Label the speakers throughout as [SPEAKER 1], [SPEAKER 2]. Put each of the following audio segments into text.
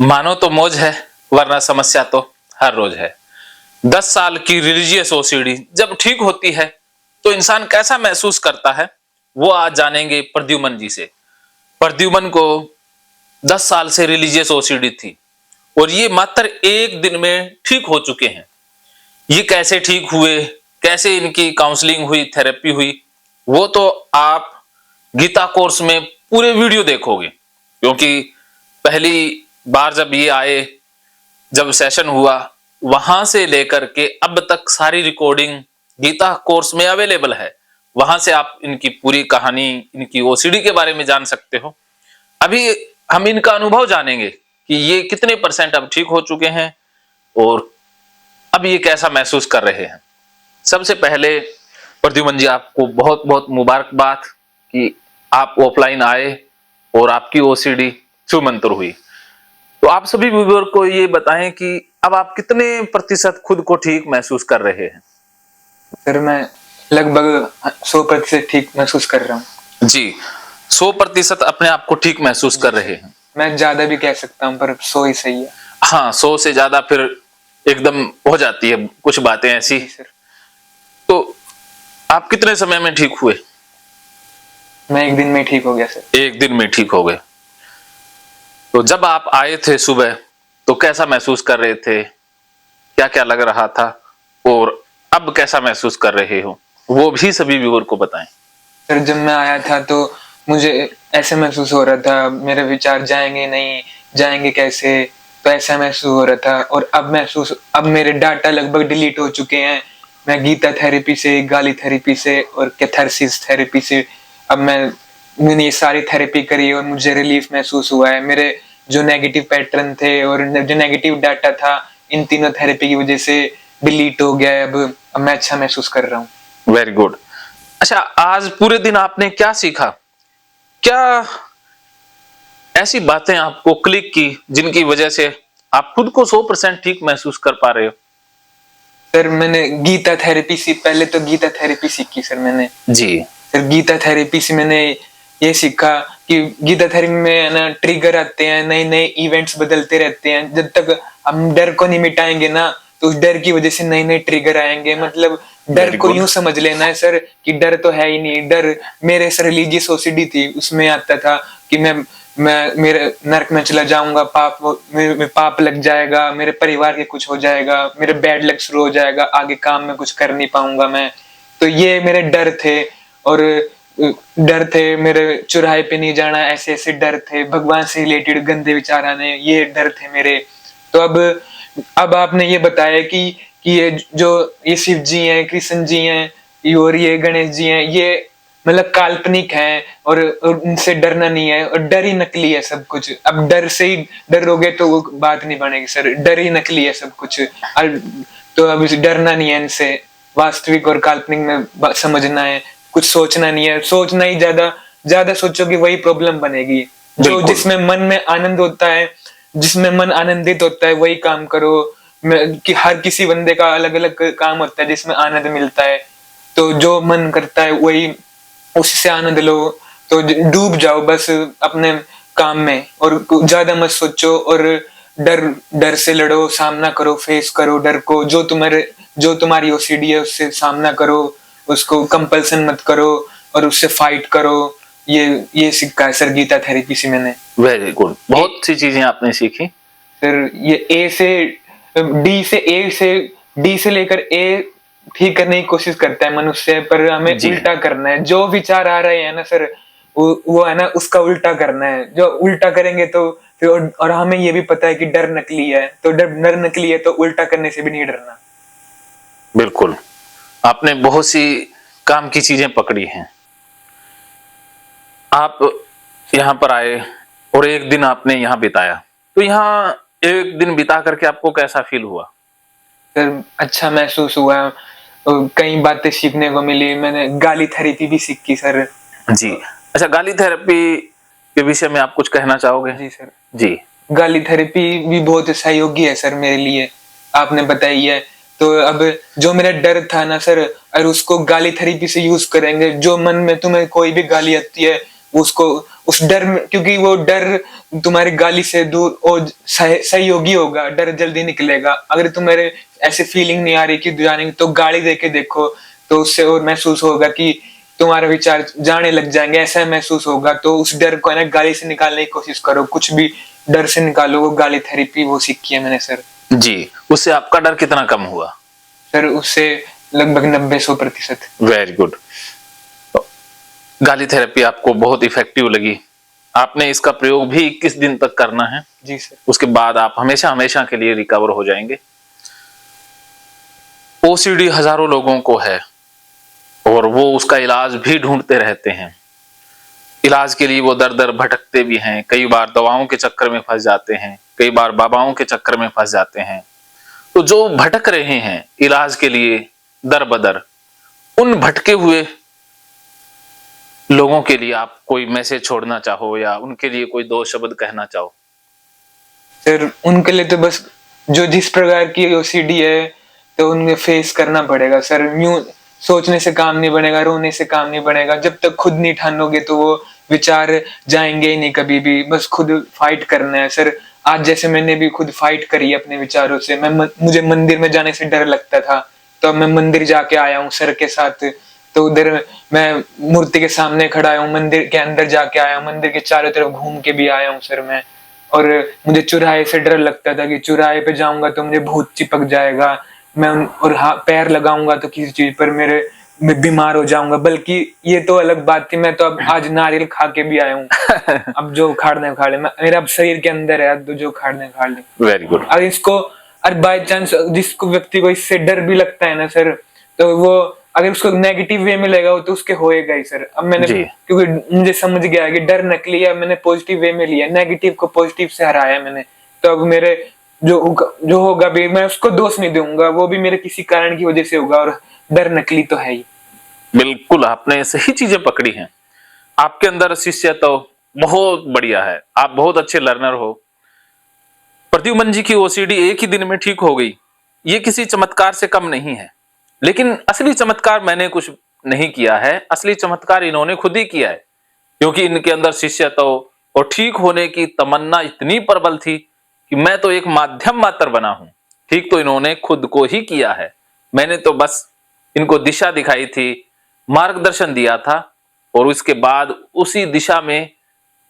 [SPEAKER 1] मानो तो मौज है, वरना समस्या तो हर रोज है। 10 साल की रिलीजियस ओसीडी जब ठीक होती है तो इंसान कैसा महसूस करता है, वो आज जानेंगे प्रद्युमन जी से। प्रद्युमन को 10 साल से रिलीजियस ओसीडी थी और ये मात्र एक दिन में ठीक हो चुके हैं। ये कैसे ठीक हुए, कैसे इनकी काउंसलिंग हुई, थेरेपी हुई, वो तो आप गीता कोर्स में पूरे वीडियो देखोगे। क्योंकि पहली बार जब ये आए, जब सेशन हुआ, वहां से लेकर के अब तक सारी रिकॉर्डिंग गीता कोर्स में अवेलेबल है। वहां से आप इनकी पूरी कहानी, इनकी ओसीडी के बारे में जान सकते हो। अभी हम इनका अनुभव जानेंगे कि ये कितने % अब ठीक हो चुके हैं और अब ये कैसा महसूस कर रहे हैं। सबसे पहले प्रद्युमन जी, आपको बहुत बहुत मुबारकबाद कि आप ऑफलाइन आए और आपकी ओसीडी छूमंतर हुई। तो आप सभी व्यूअर को ये बताएं कि अब आप कितने % खुद को ठीक महसूस कर रहे हैं।
[SPEAKER 2] सर मैं लगभग 100% ठीक महसूस कर रहा हूँ
[SPEAKER 1] जी, 100% अपने आप को ठीक महसूस कर रहे हैं।
[SPEAKER 2] मैं ज्यादा भी कह सकता हूँ पर 100 ही सही है।
[SPEAKER 1] हाँ, 100 से ज्यादा फिर एकदम हो जाती है कुछ बातें ऐसी।
[SPEAKER 2] सर
[SPEAKER 1] तो आप कितने समय में ठीक हुए?
[SPEAKER 2] मैं एक दिन में ठीक हो गया सर।
[SPEAKER 1] एक दिन में ठीक हो गए। तो जब आप आए थे सुबह तो कैसा महसूस कर रहे थे, क्या क्या लग रहा था और अब कैसा महसूस कर रहे हो, वो भी सभी व्यूअर को बताएं।
[SPEAKER 2] सर जब मैं आया था तो मुझे ऐसे महसूस हो रहा था मेरे विचार जाएंगे नहीं, जाएंगे कैसे, तो ऐसा महसूस हो रहा था। और अब मेरे डाटा लगभग डिलीट हो चुके हैं। मैं गीता थेरेपी से, गाली थेरेपी से और कैथारसिस थेरेपी से अब मैंने ये सारी थेरेपी करी और मुझे रिलीफ महसूस हुआ है। मेरे जो नेगेटिव पैटर्न थे और जो नेगेटिव डाटा था, इन तीनों थेरेपी की वजह से डिलीट हो गया है। अब मैं अच्छा महसूस कर रहा हूँ।
[SPEAKER 1] Very good. अच्छा, आज पूरे दिन आपने क्या सीखा? क्या ऐसी बातें आपको क्लिक की जिनकी वजह से आप खुद को 100% ठीक महसूस कर पा रहे हो?
[SPEAKER 2] सर मैंने गीता थेरेपी से पहले तो गीता थेरेपी सीखी सर मैंने।
[SPEAKER 1] जी।
[SPEAKER 2] सर गीता थेरेपी से मैंने ये सीखा कि गीता थेरेपी में ना ट्रिगर आते हैं, नए नए इवेंट्स बदलते रहते हैं। जब तक हम डर को नहीं मिटाएंगे ना, तो उस डर की वजह से नए नए ट्रिगर आएंगे। मतलब डर को यूं समझ लेना है सर कि डर तो है ही नहीं। डर मेरे सर रिलीजियस ओसीडी थी, उसमें आता था कि मैं मेरे नरक में चला जाऊंगा, मेरे पाप लग जाएगा, मेरे परिवार के कुछ हो जाएगा, मेरे बैड लक शुरू हो जाएगा, आगे काम में कुछ कर नहीं पाऊंगा मैं। तो ये मेरे डर थे। और डर थे मेरे चौराहे पे नहीं जाना, ऐसे ऐसे डर थे। भगवान से रिलेटेड गंदे विचार आने, ये डर थे मेरे। तो अब आपने ये बताया कि ये शिव जी हैं, कृष्ण जी हैं और ये गणेश जी हैं, ये मतलब काल्पनिक हैं और उनसे डरना नहीं है और डर ही नकली है सब कुछ। अब डर से ही डरोगे तो वो बात नहीं बनेगी सर, डर ही नकली है सब कुछ। तो अब डरना नहीं है इनसे, वास्तविक और काल्पनिक में समझना है। कुछ सोचना नहीं है, सोचना ही ज्यादा सोचोगे वही प्रॉब्लम बनेगी। जो जिसमें मन में आनंद होता है, जिसमें मन आनंदित होता है वही काम करो। कि हर किसी बंदे का अलग अलग काम होता है जिसमें आनंद मिलता है। तो जो मन करता है वही, उससे आनंद लो। तो डूब जाओ बस अपने काम में और ज्यादा मत सोचो। और डर से लड़ो, सामना करो, फेस करो डर को। जो तुम्हारी ओसीडी है उससे सामना करो, उसको कंपल्सन मत करो और उससे फाइट करो। ये सीखा है सर गीता थेरेपी से मैंने।
[SPEAKER 1] वेरी गुड, बहुत सी चीजें आपने सीखी
[SPEAKER 2] सर। ये डी से लेकर ए ठीक करने की कोशिश करता है मनुष्य, पर हमें उल्टा करना है। जो विचार आ रहे हैं ना सर, वो है ना, उसका उल्टा करना है। जो उल्टा करेंगे तो फिर, और हमें ये भी पता है कि डर नकली है, तो डर नकली है तो उल्टा करने से भी नहीं डरना।
[SPEAKER 1] बिल्कुल, आपने बहुत सी काम की चीजें पकड़ी हैं। आप यहाँ पर आए और एक दिन आपने यहाँ बिताया, तो यहाँ एक दिन बिता करके आपको कैसा फील हुआ?
[SPEAKER 2] सर अच्छा महसूस हुआ, कई बातें सीखने को मिली। मैंने गाली थेरेपी भी सीखी सर।
[SPEAKER 1] जी। अच्छा, गाली थेरेपी के विषय में आप कुछ कहना चाहोगे?
[SPEAKER 2] जी सर।
[SPEAKER 1] जी।
[SPEAKER 2] गाली थेरेपी भी बहुत सहयोगी है सर मेरे लिए, आपने बताई है। तो अब जो मेरा डर था ना सर, और उसको गाली थेरेपी से यूज करेंगे। जो मन में तुम्हें कोई भी गाली आती है, उसको उस डर में, क्योंकि वो डर तुम्हारी गाली से दूर और सहयोगी होगा, डर जल्दी निकलेगा। अगर तुम्हारे ऐसे फीलिंग नहीं आ रही कि जाने की, तो गाली देके देखो, तो उससे और महसूस होगा कि तुम्हारे विचार जाने लग जाएंगे, ऐसा महसूस होगा। तो उस डर को है ना गाली से निकालने की कोशिश करो, कुछ भी डर से निकालो। वो गाली थेरेपी वो सीखी है मैंने सर।
[SPEAKER 1] जी, उससे आपका डर कितना कम हुआ?
[SPEAKER 2] सर उससे लगभग 90-100%।
[SPEAKER 1] Very good. गाली थेरेपी आपको बहुत इफेक्टिव लगी, आपने इसका प्रयोग भी 21 दिन तक करना है।
[SPEAKER 2] जी सर।
[SPEAKER 1] उसके बाद आप हमेशा हमेशा के लिए रिकवर हो जाएंगे। ओसीडी हजारों लोगों को है और वो उसका इलाज भी ढूंढते रहते हैं। इलाज के लिए वो दर दर भटकते भी हैं, कई बार दवाओं के चक्कर में फंस जाते हैं, कई बार बाबाओं के चक्कर में फंस जाते हैं। तो जो भटक रहे हैं इलाज के लिए दर बदर, उन भटके हुए लोगों के लिए आप कोई मैसेज छोड़ना चाहो या उनके लिए कोई दो शब्द कहना चाहो?
[SPEAKER 2] सर उनके लिए तो बस जो जिस प्रकार की ओसीडी है तो उन्हें फेस करना पड़ेगा सर। यूं सोचने से काम नहीं बनेगा, रोने से काम नहीं बनेगा। जब तक खुद नहीं ठानोगे तो वो विचार जाएंगे ही नहीं कभी भी। बस खुद फाइट करना है सर। आज जैसे मैंने भी खुद फाइट करी अपने विचारों से। मुझे मंदिर में जाने से डर लगता था, तो अब मैं मंदिर जाके आया हूँ सर के साथ। तो उधर मैं मूर्ति के सामने खड़ा हूँ, मंदिर के अंदर जाके आया हूँ, मंदिर के चारों तरफ घूम के भी आया हूँ सर मैं। और मुझे चौराहे से डर लगता था कि चौराहे पे जाऊंगा तो मुझे भूत चिपक जाएगा, मैं और पैर लगाऊंगा तो किसी चीज पर मैं बीमार हो जाऊंगा। बल्कि ये तो अलग बात थी, मैं तो अब आज नारियल खा के भी आया हूँ। अब जो उखाड़ने उखाड़ ले, मेरा अब शरीर के अंदर है, अब जो उखाड़ने उखाड़ ले।
[SPEAKER 1] Very good.
[SPEAKER 2] और इसको, और बाई चांस जिसको व्यक्ति को इससे डर भी लगता है ना सर, तो वो अगर उसको नेगेटिव वे में लेगा तो उसके होएगा ही सर। अब मैंने, क्योंकि मुझे समझ गया कि डर नकली है, मैंने पॉजिटिव वे में लिया, नेगेटिव को पॉजिटिव से हराया मैंने। तो अब मेरे जो होगा भी, मैं उसको दोष नहीं दूंगा, वो भी मेरे किसी कारण की वजह से होगा, और डर नकली तो है ही।
[SPEAKER 1] बिल्कुल आपने सही चीजें पकड़ी हैं। आपके अंदर शिष्य तो बहुत बढ़िया है, आप बहुत अच्छे लर्नर हो। प्रद्युमन जी की ओसीडी एक ही दिन में ठीक हो गई, ये किसी चमत्कार से कम नहीं है। लेकिन असली चमत्कार मैंने कुछ नहीं किया है, असली चमत्कार इन्होंने खुद ही किया है। क्योंकि इनके अंदर शिष्य तो और ठीक होने की तमन्ना इतनी प्रबल थी कि मैं तो एक माध्यम मात्र बना हूं। ठीक तो इन्होंने खुद को ही किया है, मैंने तो बस इनको दिशा दिखाई थी, मार्गदर्शन दिया था, और उसके बाद उसी दिशा में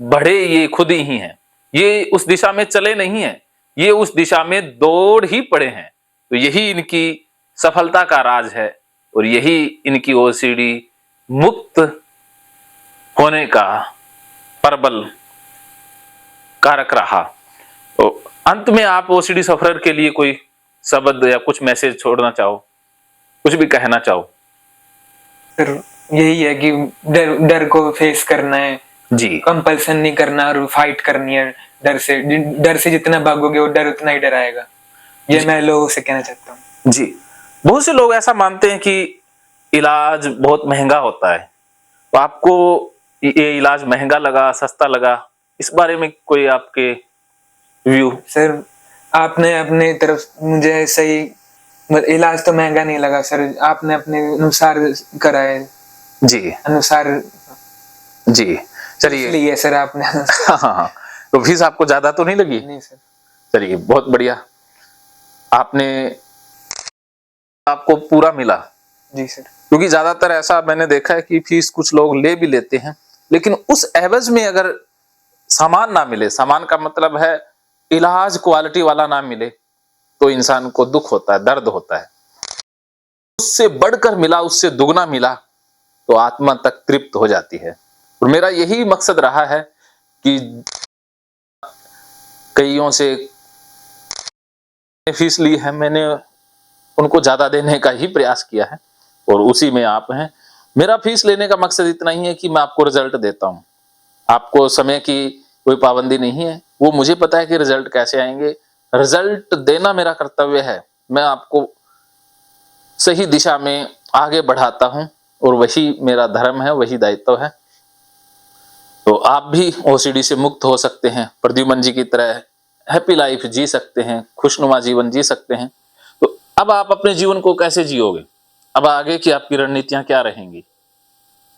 [SPEAKER 1] बढ़े ये खुद ही हैं। ये उस दिशा में चले नहीं हैं, ये उस दिशा में दौड़ ही पड़े हैं। तो यही इनकी सफलता का राज है और यही इनकी ओसीडी मुक्त होने का प्रबल कारक रहा। तो अंत में आप ओसीडी सफरर के लिए कोई शब्द या कुछ मैसेज छोड़ना चाहो, कुछ भी कहना चाहो?
[SPEAKER 2] सर यही है कि डर को फेस करना है
[SPEAKER 1] जी,
[SPEAKER 2] कंपल्सन नहीं करना और फाइट करनी है डर से जितना भागोगे वो डर उतना ही डराएगा। ये मैं लोगों से कहना चाहता हूँ।
[SPEAKER 1] जी। बहुत से लोग ऐसा मानते हैं कि इलाज बहुत महंगा होता है, तो आपको ये इलाज महंगा लगा, सस्ता लगा, इस बारे में कोई आपके व्यू?
[SPEAKER 2] सर आपने अपने तरफ मुझे सही, इलाज तो महंगा नहीं लगा सर, आपने अपने अनुसार करा है।
[SPEAKER 1] जी
[SPEAKER 2] अनुसार
[SPEAKER 1] जी, चलिए।
[SPEAKER 2] इसलिए सर आपने
[SPEAKER 1] हाँ हाँ, तो फीस आपको ज्यादा तो नहीं लगी?
[SPEAKER 2] नहीं सर।
[SPEAKER 1] चलिए बहुत बढ़िया, आपने आपको पूरा मिला।
[SPEAKER 2] जी सर।
[SPEAKER 1] क्योंकि ज्यादातर ऐसा मैंने देखा है कि फीस कुछ लोग ले भी लेते हैं, लेकिन उस एवज में अगर सामान ना मिले, सामान का मतलब है इलाज क्वालिटी वाला ना मिले, तो इंसान को दुख होता है, दर्द होता है। उससे बढ़कर मिला, उससे दुगना मिला, तो आत्मा तक तृप्त हो जाती है। और मेरा यही मकसद रहा है कि कईयों से फीस ली है, मैंने उनको ज्यादा देने का ही प्रयास किया है और उसी में आप हैं। मेरा फीस लेने का मकसद इतना ही है कि मैं आपको रिजल्ट देता हूं। आपको समय की कोई पाबंदी नहीं है, वो मुझे पता है कि रिजल्ट कैसे आएंगे। रिजल्ट देना मेरा कर्तव्य है, मैं आपको सही दिशा में आगे बढ़ाता हूं और वही मेरा धर्म है, वही दायित्व है। तो आप भी ओसीडी से मुक्त हो सकते हैं, प्रद्युमन जी की तरह हैप्पी लाइफ जी सकते हैं, खुशनुमा जीवन जी सकते हैं। तो अब आप अपने जीवन को कैसे जियोगे? अब आगे की आपकी रणनीतियां क्या रहेंगी?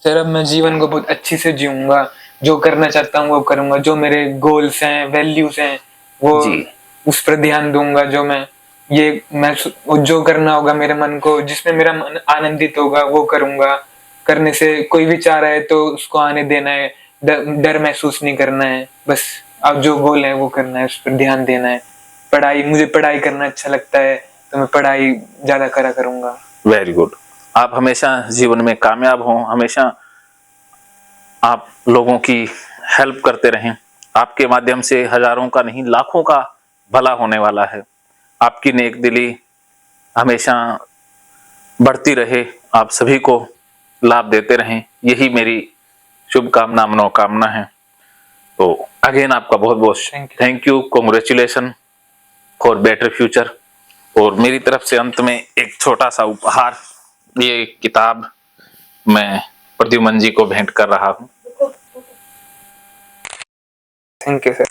[SPEAKER 2] सर अब मैं जीवन को बहुत अच्छी से जीऊंगा। जो करना चाहता हूँ वो करूंगा, जो मेरे गोल्स हैं, वैल्यूज हैं, वो
[SPEAKER 1] जी।
[SPEAKER 2] उस पर ध्यान दूंगा। मैं जो करना होगा मेरे मन को, जिसमें मेरा मन आनंदित होगा वो करूंगा। करने से कोई विचार आए तो उसको आने देना है, डर महसूस नहीं करना है। बस अब जो गोल है वो करना है, उस पर ध्यान देना है। मुझे पढ़ाई करना अच्छा लगता है तो मैं पढ़ाई ज्यादा करा करूंगा।
[SPEAKER 1] Very good. आप हमेशा जीवन में कामयाब हों, हमेशा आप लोगों की हेल्प करते रहें। आपके माध्यम से हजारों का नहीं लाखों का भला होने वाला है। आपकी नेक दिली हमेशा बढ़ती रहे, आप सभी को लाभ देते रहें, यही मेरी शुभकामना मनोकामना है। तो अगेन आपका बहुत बहुत thank you, congratulation for better future. और मेरी तरफ से अंत में एक छोटा सा उपहार, ये किताब मैं प्रद्युमन जी को भेंट कर रहा हूँ।
[SPEAKER 2] Thank you sir.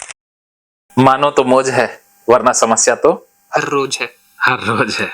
[SPEAKER 1] मानो तो मौज है, वरना समस्या तो
[SPEAKER 2] हर रोज है।
[SPEAKER 1] हर रोज है।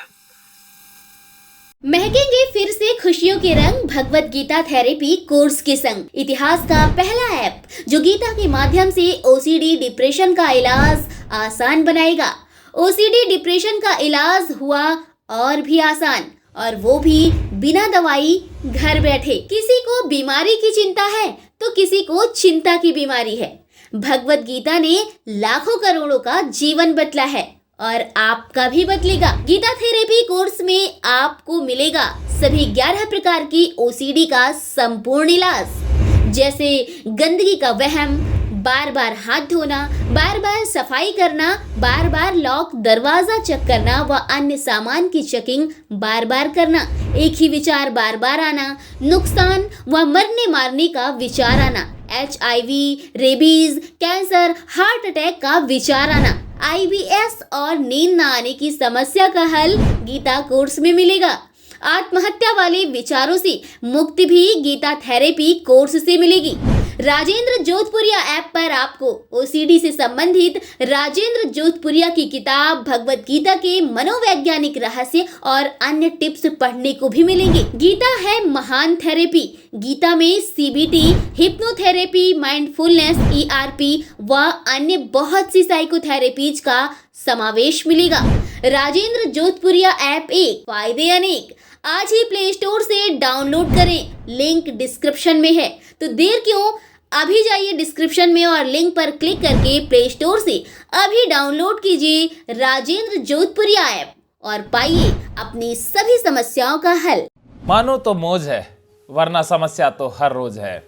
[SPEAKER 3] महकेंगे फिर से खुशियों के रंग भगवत गीता थेरेपी कोर्स के संग। इतिहास का पहला ऐप जो गीता के माध्यम से ओसीडी डिप्रेशन का इलाज आसान बनाएगा। ओसीडी डिप्रेशन का इलाज हुआ और भी आसान, और वो भी बिना दवाई, घर बैठे। किसी को बीमारी की चिंता है तो किसी को चिंता की बीमारी है। भगवत गीता ने लाखों करोड़ों का जीवन बदला है और आपका भी बदलेगा। गीता थेरेपी कोर्स में आपको मिलेगा सभी 11 प्रकार की ओसीडी का संपूर्ण इलाज, जैसे गंदगी का वहम, बार बार हाथ धोना, बार बार सफाई करना, बार बार लॉक दरवाजा चेक करना व अन्य सामान की चेकिंग बार बार करना, एक ही विचार बार बार आना, नुकसान व मरने मारने का विचार आना, HIV, rabies, cancer, heart attack का विचार आना, IBS और नींद न आने की समस्या का हल गीता कोर्स में मिलेगा। आत्महत्या वाले विचारों से मुक्ति भी गीता थेरेपी कोर्स से मिलेगी। राजेंद्र जोधपुरिया ऐप पर आपको ओसीडी से संबंधित राजेंद्र जोधपुरिया की किताब भगवत गीता के मनोवैज्ञानिक रहस्य और अन्य टिप्स पढ़ने को भी मिलेंगे। गीता है महान थेरेपी। गीता में CBT, हिप्नोथेरेपी, माइंडफुलनेस, ERP व अन्य बहुत सी साइकोथेरेपीज का समावेश मिलेगा। राजेंद्र जोधपुरिया ऐप एक, फायदे अनेक। आज ही प्ले स्टोर से डाउनलोड करें, लिंक डिस्क्रिप्शन में है। तो देर क्यों, अभी जाइए डिस्क्रिप्शन में और लिंक पर क्लिक करके प्ले स्टोर से अभी डाउनलोड कीजिए राजेंद्र जोधपुरिया ऐप और पाइए अपनी सभी समस्याओं का हल।
[SPEAKER 1] मानो तो मौज है, वरना समस्या तो हर रोज है।